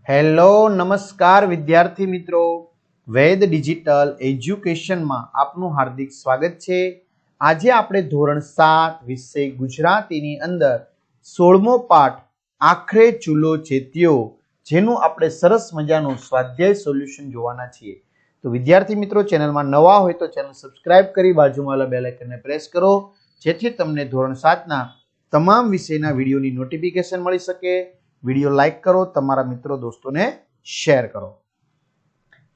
Hello નમસ્કાર વિદ્યાર્થી મિત્રો, વેદ ડિજિટલ એજ્યુકેશનમાં આપનું હાર્દિક સ્વાગત છે। આજે આપણે ધોરણ 7 વિષય ગુજરાતીની અંદર 16મો પાઠ આખરે ચૂલો ચેત્યો, જેનું આપણે સરસ મજાનું સ્વાધ્યાય સોલ્યુશન જોવાના છીએ। તો વિદ્યાર્થી મિત્રો, ચેનલમાં નવા હોય તો ચેનલ સબસ્ક્રાઇબ કરી બાજુમાં આવેલા બેલ આઇકનને પ્રેસ કરો, જેથી તમને ધોરણ 7ના તમામ વિષયના વિડીયોની નોટિફિકેશન મળી શકે। વિડીયો લાઈક કરો, તમારા મિત્રો દોસ્તોને શેર કરો।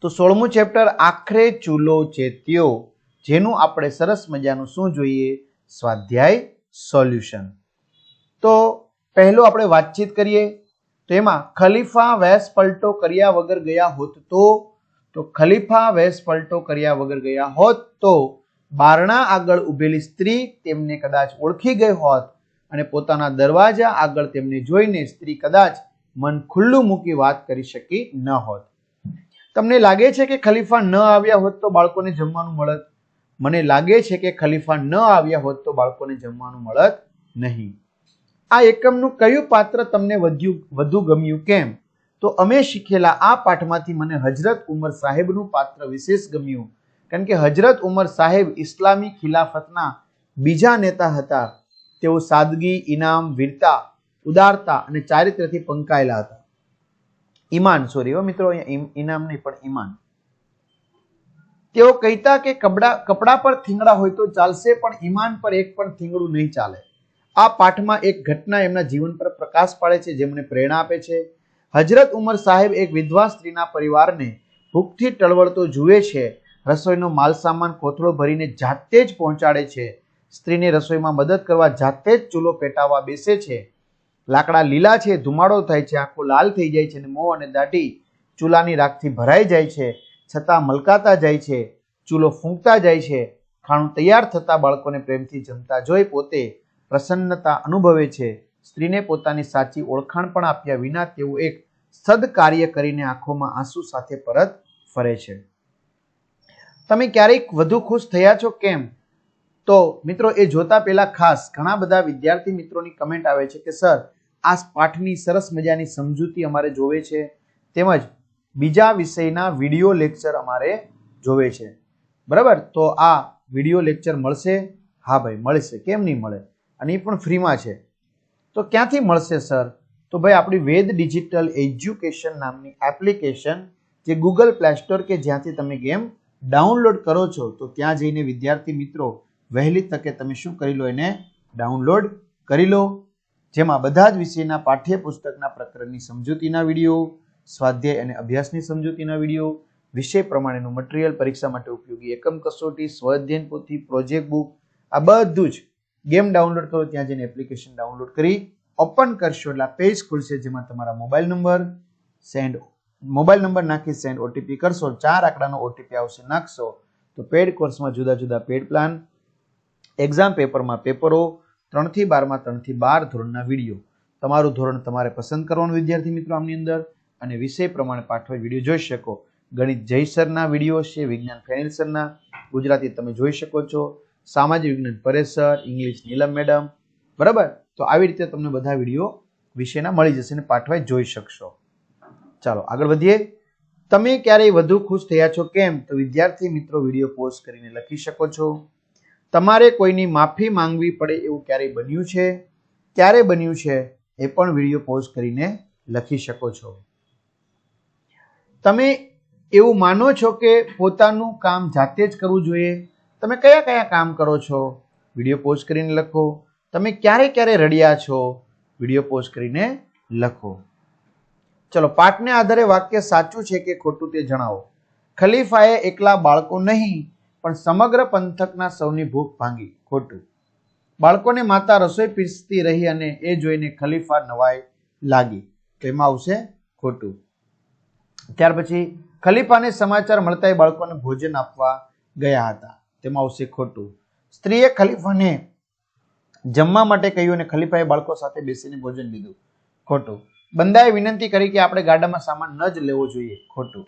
તો 16મું ચેપ્ટર આખરે ચૂલો ચેત્યો, જેનું આપણે સરસ મજાનું શું જોઈએ, સ્વાધ્યાય સોલ્યુશન। તો પહેલો આપણે વાતચીત કરીએ તો એમાં ખલીફા વેશ પલટો કર્યા વગર ગયા હોત તો ખલીફા વેશ પલટો કર્યા વગર ગયા હોત તો બારણા આગળ ઊભેલી સ્ત્રી તેમને કદાચ ઓળખી ગઈ હોત અને પોતાના દરવાજા આગળ તેમને જોઈને સ્ત્રી કદાચ મન ખુલ્લું મૂકી વાત કરી શકી ન હોત। તમને લાગે છે કે ખલીફા ન આવ્યા હોત તો બાળકોને જમવાનું મળત? મને લાગે છે કે ખલીફા ન આવ્યા હોત તો બાળકોને જમવાનું મળત નહીં। આ એકમનું કયું પાત્ર તમને વધુ ગમ્યું, કેમ? તો અમે શીખેલા આ પાઠમાંથી મને હજરત ઉમર સાહેબનું પાત્ર વિશેષ ગમ્યું, કારણ કે હજરત ઉમર સાહેબ ઇસ્લામી ખિલાફતના બીજા નેતા હતા। તેઓ સાદગી, ઇનામ, વીરતા, ઉદારતા અને ચારિત્ર્યથી પંકાયેલા હતા। મિત્રો, ઇનામ નહીં પણ ઈમાન। તેઓ કહેતા કે કપડા પર થીંગડા હોય તો ચાલશે, પણ ઈમાન પર એક પણ થીંગડું નહીં ચાલે। આ પાઠમાં એક ઘટના એમના જીવન પર પ્રકાશ પાડે છે, જે મને પ્રેરણા આપે છે। હજરત ઉમર સાહેબ એક વિધવા સ્ત્રીના પરિવારને ભૂખથી ટળવળતો જુએ છે। રસોઈનો માલસામાન કોથળો ભરીને જાતે જ પહોંચાડે છે। સ્ત્રીને રસોઈમાં મદદ કરવા જાતે જ ચૂલો પેટાવવા બેસે છે। લાકડા લીલા છે, ધુમાડો થાય છે, આંખો લાલ થઈ જાય છે અને મોં અને દાઢી ચૂલાની રાખથી ભરાઈ જાય છે, છતાં મલકાતા જાય છે, ચૂલો ફૂંકતા જાય છે। ખાણું તૈયાર થતા બાળકોને પ્રેમથી જમતા જોઈ પોતે પ્રસન્નતા અનુભવે છે। સ્ત્રીને પોતાની સાચી ઓળખાણ પણ આપ્યા વિના તેઓ એક સદકાર્ય કરીને આંખોમાં આંસુ સાથે પરત ફરે છે। તમે ક્યારેક વધુ ખુશ થયા છો, કેમ? તો મિત્રો, એ જોતા પહેલા ખાસ ઘણા બધા વિદ્યાર્થી મિત્રોની કમેન્ટ આવે છે કે સર, આ પાઠની સરસ મજાની સમજૂતી અમારે જોવે છે, તેમજ બીજા વિષયના વિડીયો લેક્ચર અમારે જોવે છે, બરાબર? તો આ વિડીયો લેક્ચર મળશે? હા ભાઈ, મળશે, કેમ નહીં મળે? અને એ પણ ફ્રીમાં છે। તો ક્યાંથી મળશે સર? તો ભાઈ, આપણી વેદ ડિજિટલ એજ્યુકેશન નામની એપ્લિકેશન, જે ગૂગલ પ્લે સ્ટોર કે જ્યાંથી તમે ગેમ ડાઉનલોડ કરો છો, તો ત્યાં જઈને વિદ્યાર્થી મિત્રો વહેલી તકે તમે શું કરી લો, એને ડાઉનલોડ કરી લો, જેમાં બધા જ વિષયના પાઠ્યપુસ્તકના પ્રકરણની સમજૂતીના વિડીયો, સ્વાધ્યાય અને અભ્યાસની સમજૂતીના વિડીયો, વિષય પ્રમાણેનું મટીરિયલ, પરીક્ષા માટે ઉપયોગી એકમ કસોટી, સ્વઅધ્યયન પોથી, પ્રોજેક્ટ બુક, આ બધું જ ગેમ ડાઉનલોડ કરો, ત્યાં જઈને એપ્લિકેશન ડાઉનલોડ કરી ઓપન કરશો એટલે પેજ ખુલશે, જેમાં તમારા મોબાઈલ નંબર નાખી સેન્ડ ઓટીપી કરશો, 4 આંકડાનો ઓટીપી આવશે, નાખશો તો પેડ કોર્સમાં જુદા જુદા પેડ પ્લાન, એક્ઝામ પેપરમાં પેપરો, 3 થી 12માં 3 થી 12 ધોરણના વિડીયો, તમારું ધોરણ તમારે પસંદ કરવાનું વિદ્યાર્થી મિત્રો આમની અંદર, અને વિષય પ્રમાણે પાઠવાય વિડીયો જોઈ શકો। ગણિત જય સરના વિડીયો છે, વિજ્ઞાન ફેનિલ સરના, ગુજરાતી તમે જોઈ શકો છો, સામાજિક વિજ્ઞાન પરેશ સર, ઇંગ્લિશ નીલમ મેડમ, બરાબર? તો આવી રીતે તમને બધા વિડીયો વિષયના મળી જશે અને પાઠવાય જોઈ શકશો। ચાલો આગળ વધીએ। તમે ક્યારેય વધુ ખુશ થયા છો, કેમ? તો વિદ્યાર્થી મિત્રો વિડીયો પોઝ કરીને લખી શકો છો। તમારે કોઈની માફી માંગવી પડે એવું ક્યારેય બન્યું છે? ક્યારે બન્યું છે એ પણ વિડીયો પોઝ કરીને લખી શકો છો। તમે એવું માનો છો કે પોતાનું કામ જાતે જ કરવું જોઈએ? તમે કયા કયા કામ કરો છો? વિડીયો પોઝ કરીને લખો। તમે ક્યારે રડ્યા છો? વિડીયો પોઝ કરીને લખો। ચલો, પાઠને આધારે વાક્ય સાચું છે કે ખોટું તે જણાવો। ખલીફાએ એકલા બાળકો નહીં પણ સમગ્ર પંથકના સૌની ભૂખ ભાંગી। ખોટું। બાળકોને માતા રસોઈ પીરસતી રહી અને એ જોઈને ખલીફા નવાઈ લાગી, તેમાં આવશે ખોટું। ત્યાર પછી ખલીફાને સમાચાર મળતા એ બાળકોને ભોજન આપવા ગયા હતા, તેમાં આવશે ખોટું। સ્ત્રીએ ખલીફાને જમવા માટે કહ્યું અને ખલીફાએ બાળકો સાથે બેસીને ભોજન લીધું। ખોટું। બંદાએ વિનંતી કરી કે આપણે ગાડામાં સામાન ન જ લેવો જોઈએ। ખોટું।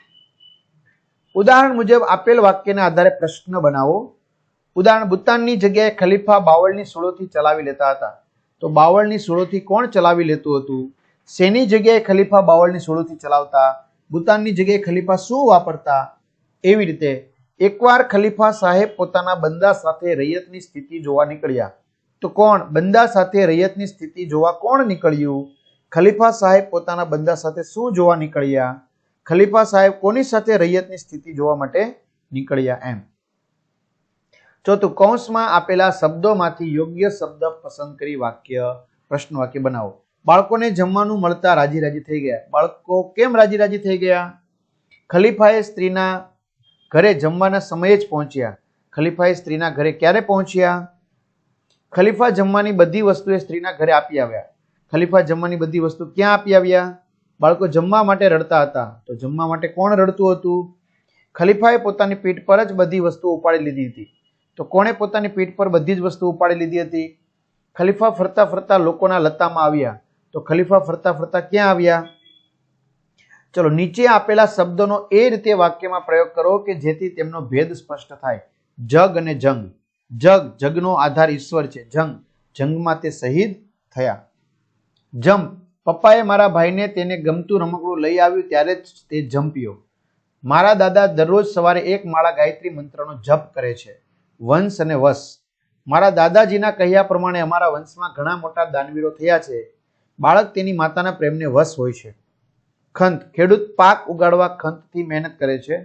ઉદાહરણ મુજબ આપેલ વાક્યના આધારે પ્રશ્ન બનાવો। ઉદાહરણ, બુતાનની જગ્યાએ ખલીફા બાવળની સૂળોથી ચલાવી લેતા હતા, તો બાવળની સૂળોથી કોણ ચલાવી લેતું હતું? શેની જગ્યાએ ખલીફા બાવળની સોળોથી ચલાવતા? બુતાનની જગ્યાએ ખલીફા શું વાપરતા? એવી રીતે એકવાર ખલીફા સાહેબ પોતાના બંદા સાથે રૈયતની સ્થિતિ જોવા નીકળ્યા. તો કોણ? બંદા સાથે રૈયતની સ્થિતિ જોવા કોણ નીકળ્યું? ખલીફા સાહેબ પોતાના બંદા સાથે શું જોવા નીકળ્યા? ખલીફા સાહેબ કોની સાથે રૈયતની સ્થિતિ જોવા માટે નીકળ્યા? એમ. ચોથું, કૌંસમાં આપેલા શબ્દોમાંથી યોગ્ય શબ્દ પસંદ કરી પ્રશ્ન વાક્ય બનાવો. બાળકોને જમવાનું મળતા રાજી રાજી થઈ ગયા. બાળકો કેમ રાજી રાજી થઈ ગયા? ખલીફાએ સ્ત્રીના ઘરે જમવાના સમયે જ પહોંચ્યા. ખલીફાએ સ્ત્રીના ઘરે ક્યારે પહોંચ્યા? ખલીફા જમવાની બધી વસ્તુ એ સ્ત્રીના ઘરે આપી આવ્યા. ખલીફા જમવાની બધી વસ્તુ ક્યાં આપી આવ્યા? બાળકો જમવા માટે રડતા હતા, તો જમવા માટે કોણ રડતું હતું? ખલીફાએ પોતાની પીઠ પર જ બધી વસ્તુ ઉપાડી લીધી હતી, તો કોણે પોતાની પીઠ પર બધી જ વસ્તુ ઉપાડી લીધી હતી? ખલીફા ફરતા ફરતા લોકોના લતામાં આવ્યા, તો ખલીફા ફરતા ફરતા ક્યાં આવ્યા? ચલો, નીચે આપેલા શબ્દોનો એ રીતે વાક્યમાં પ્રયોગ કરો કે જેથી તેમનો ભેદ સ્પષ્ટ થાય. જગ અને જંગ. જગ, જગનો આધાર ઈશ્વર છે. જંગ, જંગમાં તે શહીદ થયા. જંપ, પપ્પાએ મારા ભાઈને તેને ગમતું રમકડું લઈ આવ્યું ત્યારે જ તે જંપ્યો. મારા દાદા દરરોજ સવારે એક માળા ગાયત્રી મંત્રનો જપ કરે છે. વંશ અને વશ, મારા દાદાજીના કહ્યા પ્રમાણે અમારા વંશમાં ઘણા મોટા દાનવીરો થયા છે. બાળક તેની માતાના પ્રેમને વશ હોય છે. ખંત, ખેડૂત પાક ઉગાડવા ખંતથી મહેનત કરે છે.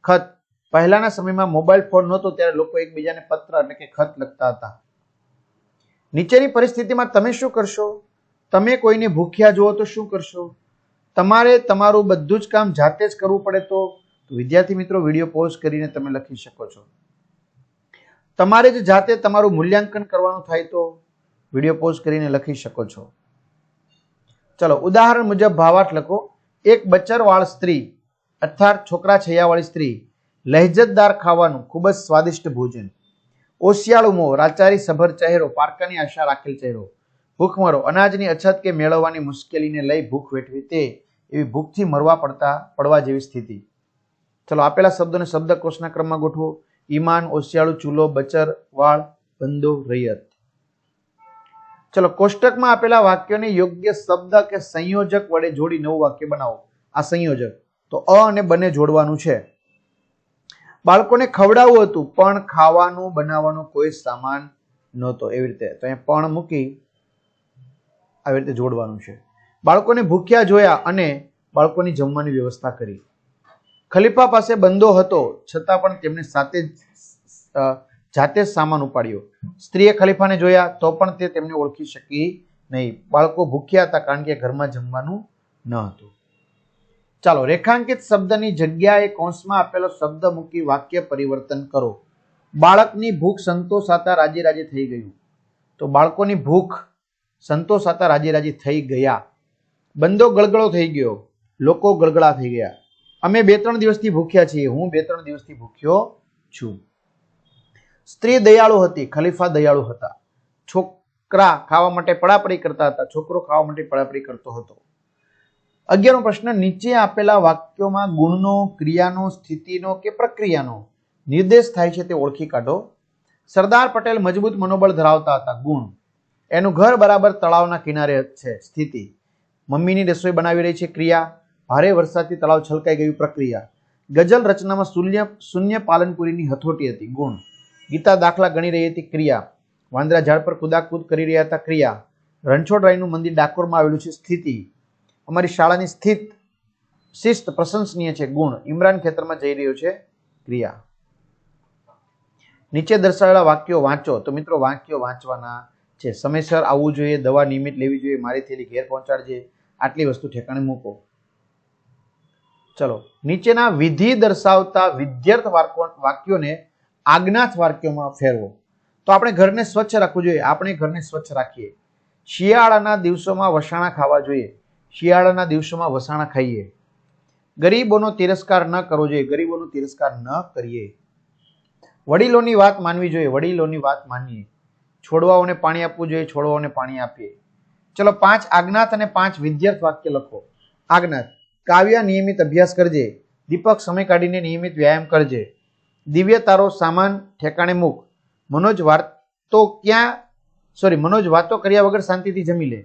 ખત, પહેલાના સમયમાં મોબાઈલ ફોન નહોતો ત્યારે લોકો એકબીજાને પત્ર એટલે કે ખત લખતા હતા. નીચેની પરિસ્થિતિમાં તમે શું કરશો? તમે કોઈને ભૂખ્યા જુઓ તો શું કરશો? તમારે તમારું બધું જ કામ જાતે જ કરવું પડે તો વિદ્યાર્થી મિત્રો વિડીયો પોઝ કરીને તમે લખી શકો છો. તમારે જ જાતે તમારું મૂલ્યાંકન કરવાનું થાય તો વિડીયો પોઝ કરીને લખી શકો છો. ચલો, ઉદાહરણ મુજબ ભાવાર્થ લખો. એક બચરવાળ સ્ત્રી અર્થાત છોકરા છૈયાવાળી સ્ત્રી, લહેજતદાર ખાવાનું, ખૂબ જ સ્વાદિષ્ટ ભોજન. ઓશિયાળું મોં, રાચારી સભર ચહેરો, પારકાની આશા રાખેલ ચહેરો. ભૂખમરો, અનાજની અછત કે મેળવવાની મુશ્કેલીને લઈ ભૂખ વેઠવી તે એવી ભૂખથી મરવા પડવા જેવી સ્થિતિ. ચલો, આપેલા શબ્દોને શબ્દકોશના ક્રમમાં ગોઠવો. ઈમાન, ઓશિયાળું, ચૂલો, બચર, વાળ, બંદો, રૈયત. ચલો, કોષ્ટકમાં આપેલા વાક્યોને યોગ્ય શબ્દ કે સંયોજક વડે જોડી નવું વાક્ય બનાવો. આ સંયોજક તો અ અને બને જોડવાનું છે. બાળકોને ખવડાવવું હતું પણ ખાવાનું બનાવવાનો કોઈ સામાન નહોતો. એવી રીતે તો અહીંયા પણ મૂકી આવી રીતે જોડવાનું છે. બાળકોને ભૂખ્યા જોયા અને બાળકોની જમવાની વ્યવસ્થા કરી. ખલીફા પાસે બંદો હતો છતાં પણ તેમણે જાતે જ સામાન ઉપાડ્યો. સ્ત્રીએ ખલીફાને જોયા તો પણ તે તેમને ઓળખી શકી નહીં. બાળકો ભૂખ્યા હતા કારણ કે ઘરમાં જમવાનું ન હતું. ચાલો, રેખાંકિત શબ્દની જગ્યાએ કૌંસમાં આપેલો શબ્દ મૂકી વાક્ય પરિવર્તન કરો. બાળકની ભૂખ સંતોષાતા રાજી રાજી થઈ ગયું. તો બાળકોની ભૂખ સંતોષાતા રાજી રાજી થઈ ગયા. બંદો ગળગળો થઈ ગયો, લોકો ગળગળા થઈ ગયા. અમે 2-3 દિવસથી ભૂખ્યા છીએ. હું 2-3 દિવસથી ભૂખ્યો છું. સ્ત્રી દયાળુ હતી, ખલીફા દયાળુ હતા. છોકરા ખાવા માટે પડાપડી કરતા હતા, છોકરો ખાવા માટે પડાપડી કરતો હતો. 11મો પ્રશ્ન, નીચે આપેલા વાક્યોમાં ગુણનો, ક્રિયાનો, સ્થિતિનો કે પ્રક્રિયાનો નિર્દેશ થાય છે તે ઓળખી કાઢો. સરદાર પટેલ મજબૂત મનોબળ ધરાવતા હતા. ગુણ. એનું ઘર બરાબર તળાવના કિનારે છે. સ્થિતિ. મમ્મીની રસોઈ બનાવી રહી છે. ક્રિયા. ભારે વરસાદથી તળાવ છલકાઈ ગયું. પ્રક્રિયા. ગઝલ રચનામાં શૂન્ય પાલનપુરીની હથોટી હતી. ગુણ. ગીતા દાખલા ગણી રહી હતી. ક્રિયા. વાંદરા ઝાડ પર કુદાકૂદ કરી રહ્યા હતા. ક્રિયા. રણછોડરાયનું મંદિર ડાકોરમાં આવેલું છે. સ્થિતિ. અમારી શાળાની શિસ્ત પ્રશંસનીય છે. ગુણ. ઇમરાન ખેતરમાં જઈ રહ્યો છે. ક્રિયા. નીચે દર્શાવેલા વાક્યો વાંચો. તો મિત્રો વાક્યો વાંચવાના છે. સમયસર આવવું જોઈએ, દવા નિયમિત લેવી જોઈએ, મારી થેલી ઘેર પહોંચાડજે, આટલી વસ્તુ ઠેકાણે મૂકો. ચલો, નીચેના વિધિ દર્શાવતા વિધ્યર્થ વાક્યોને આજ્ઞાર્થ વાક્યોમાં ફેરવો. તો આપણે ઘરને સ્વચ્છ રાખવું જોઈએ. આપણે ઘરને સ્વચ્છ રાખીએ. શિયાળાના દિવસોમાં વસાણા ખાવા જોઈએ. શિયાળાના દિવસોમાં વસાણા ખાઈએ. ગરીબોનો તિરસ્કાર ન કરવો જોઈએ. ગરીબોનો તિરસ્કાર ન કરીએ. વડીલોની વાત માનવી જોઈએ. વડીલોની વાત માનીએ. છોડવાઓને પાણી આપવું જોઈએ. છોડવાઓને પાણી આપીએ. ચલો, 5 આજ્ઞાર્થ અને 5 વિધ્યર્થ વાક્ય લખો. આજ્ઞાર્થ. કાવ્યા નિયમિત અભ્યાસ કરજે. દીપક સમય કાઢીને નિયમિત વ્યાયામ કરજે. દિવ્ય તારો સામાન ઠેકાણે મૂક. મનોજ વાતો કર્યા વગર શાંતિથી જમી લે.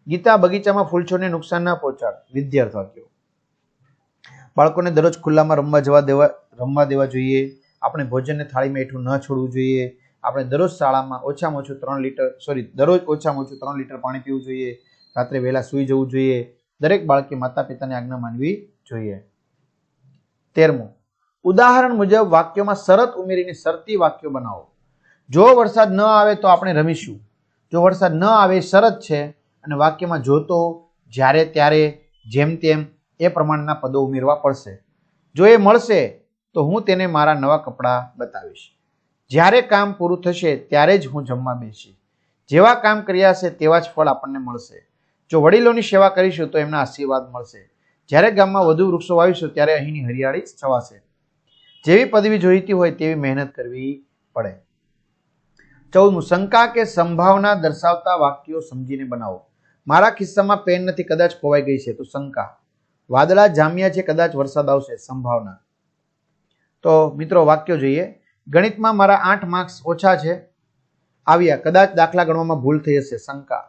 ગીતા બગીચામાં ફૂલછોડને નુકસાન ના પહોંચાડ. વિદ્યાર્થ વાક્યો. બાળકોને દરરોજ ખુલ્લામાં રમવા દેવા જોઈએ. આપણે ભોજનને થાળીમાં હેઠું ન છોડવું જોઈએ. આપણે દરરોજ શાળામાં ઓછામાં ઓછું 3 લીટર પાણી પીવું જોઈએ. રાત્રે વહેલા સૂઈ જવું જોઈએ. દરેક બાળકે માતા પિતાની આજ્ઞા માનવી જોઈએ. 13મું, ઉદાહરણ મુજબ વાક્યોમાં શરત ઉમેરીને શરતી વાક્યો બનાવો. જો વરસાદ ન આવે તો આપણે રમીશું. જો વરસાદ ન આવે શરત છે અને વાક્યમાં જો તો, જ્યારે, ત્યારે, જેમ તેમ એ પ્રમાણના પદો ઉમેરવા પડશે. જો એ મળશે તો હું તેને મારા નવા કપડાં બતાવીશ. જ્યારે કામ પૂરું થશે ત્યારે જ હું જમવા બેસીશ. જેવા કામ કર્યા હશે તેવા જ ફળ આપણને મળશે. જો વડીલોની સેવા કરીશું તો એમના આશીર્વાદ મળશે. જ્યારે ગામમાં વધુ વૃક્ષો વાવીશું ત્યારે અહીંની હરિયાળી છવાશે. જેવી પદવી જોઈતી હોય તેવી મહેનત કરવી પડે. 14મું, શંકા કે સંભાવના દર્શાવતા વાક્યો સમજીને બનાવો. મારા ખિસ્સામાં પેન નથી, કદાચ ખોવાઈ ગઈ છે, તો શંકા. વાદળા જામ્યા છે, કદાચ વરસાદ આવશે, સંભાવના. તો મિત્રો વાક્યો જોઈએ. ગણિતમાં મારા 8 માર્ક્સ ઓછા છે, આવ્યા, કદાચ દાખલા ગણવામાં ભૂલ થઈ હશે, શંકા.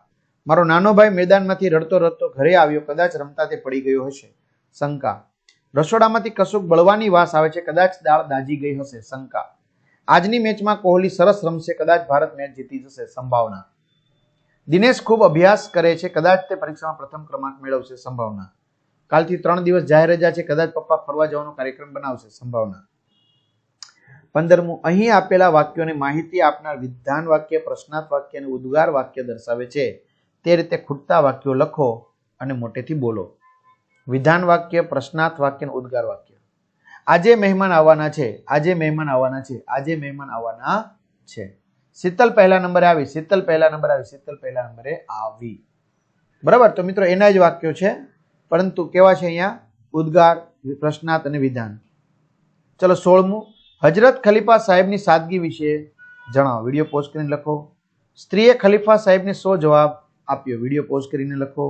મારો નાનો ભાઈ મેદાનમાંથી રડતો રડતો ઘરે આવ્યો, કદાચ રમતા તે પડી ગયો હશે, શંકા. રસોડામાંથી કશુંક બળવાની વાસ આવે છે, કદાચ દાળ દાજી ગઈ હશે, શંકા. આજની મેચમાં કોહલી સરસ રમશે, કદાચ ભારત મેચ જીતી જશે, સંભાવના. દિનેશ ખૂબ અભ્યાસ કરે છે, કદાચ તે પરીક્ષામાં પ્રથમ ક્રમાંક મેળવશે, સંભાવના. કાલથી 3 દિવસ જાહેર રજા છે, કદાચ પપ્પા ફરવા જવાનો કાર્યક્રમ બનાવશે, સંભાવના. 15મું, અહીં આપેલા વાક્યોને માહિતી આપનાર વિધાન વાક્ય, પ્રશ્નાર્થ વાક્ય અને ઉદ્ગાર વાક્ય દર્શાવે છે તે રીતે ખૂટતા વાક્યો લખો અને મોટેથી બોલો. વિધાન વાક્ય, પ્રશ્નાર્થ વાક્ય અને ઉદ્ગાર વાક્ય. આજે મહેમાન આવવાના છે, આજે મહેમાન આવવાના છે, આજે મહેમાન આવવાના છે. શીતલ પહેલા નંબરે આવી, શીતલ પહેલા નંબરે આવી, શીતલ પહેલા નંબરે આવી. બરાબર. તો મિત્રો એના જ વાક્યો છે, પરંતુ કેવા છે અહીંયા? ઉદ્ગાર, પ્રશ્નાર્થ અને વિધાન. ચલો 16મું, હજરત ખલીફા સાહેબની સાદગી વિશે જણાવો. વિડીયો પોઝ કરીને લખો. સ્ત્રીએ ખલીફા સાહેબને 100 જવાબ આપ્યો. વિડીયો પોઝ કરીને લખો.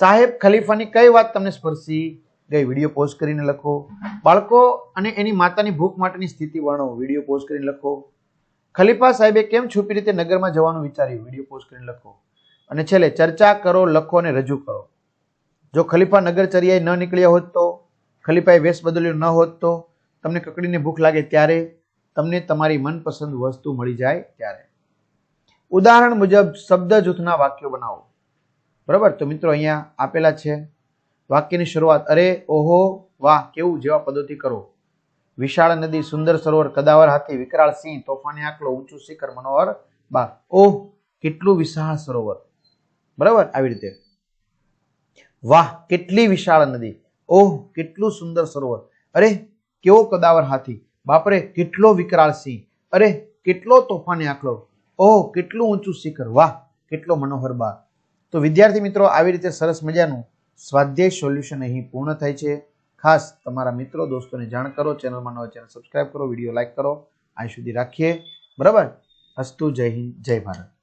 સાહેબ ખલીફાની કઈ વાત તમને સ્પર્શી ગઈ? વિડીયો પોઝ કરીને લખો. બાળકો અને એની માતાની ભૂખ માટેની સ્થિતિ વર્ણવો. વિડીયો પોઝ કરીને લખો. ખલીફા સાહેબે કેમ છુપી રીતે નગરમાં જવાનું વિચાર્યું? વિડીયો પોઝ કરીને લખો. અને છેલ્લે ચર્ચા કરો, લખો અને રજૂ કરો. જો ખલીફા નગરચર્યાએ ન નીકળ્યા હોત તો, ખલીફાએ વેશ બદલ્યો ન હોત તો, તમને કકડીને ભૂખ લાગે ત્યારે, તમને તમારી મનપસંદ વસ્તુ મળી જાય ત્યારે. ઉદાહરણ મુજબ શબ્દ જૂથના વાક્યો બનાવો. બરાબર. તો મિત્રો અહીંયા આપેલા છે. વાક્યની શરૂઆત અરે, ઓહો, વાહ, કેવું જેવા પદોથી કરો. વિશાળ નદી, સુંદર સરોવર, કદાવર હાથી, વિકરાળ સિંહ, તોફાની આકલો, ઊંચું શિખર, મનોહર બાગ. ઓહ, કેટલું વિશાળ સરોવર. બરાબર. આવી રીતે. વાહ, કેટલી વિશાળ નદી. ઓહ, કેટલું સુંદર સરોવર. અરે, કેવો કદાવર હાથી. બાપરે, કેટલો વિકરાળ સિંહ. અરે, કેટલો તોફાની આકલો. ઓહ, કેટલું ઊંચું શિખર. વાહ, કેટલો મનોહર બાગ. તો વિદ્યાર્થી મિત્રો, આવી રીતે સરસ મજાનું સ્વાધ્યાય સોલ્યુશન અહીં પૂર્ણ થાય છે. ખાસ તમારા મિત્રો દોસ્તોને જાણ કરો. ચેનલમાં નવા ચેનલ સબસ્ક્રાઇબ કરો, વિડીયો લાઈક કરો. અહીં સુધી રાખીએ. બરાબર. અસ્તુ. જય હિન્દ, જય ભારત.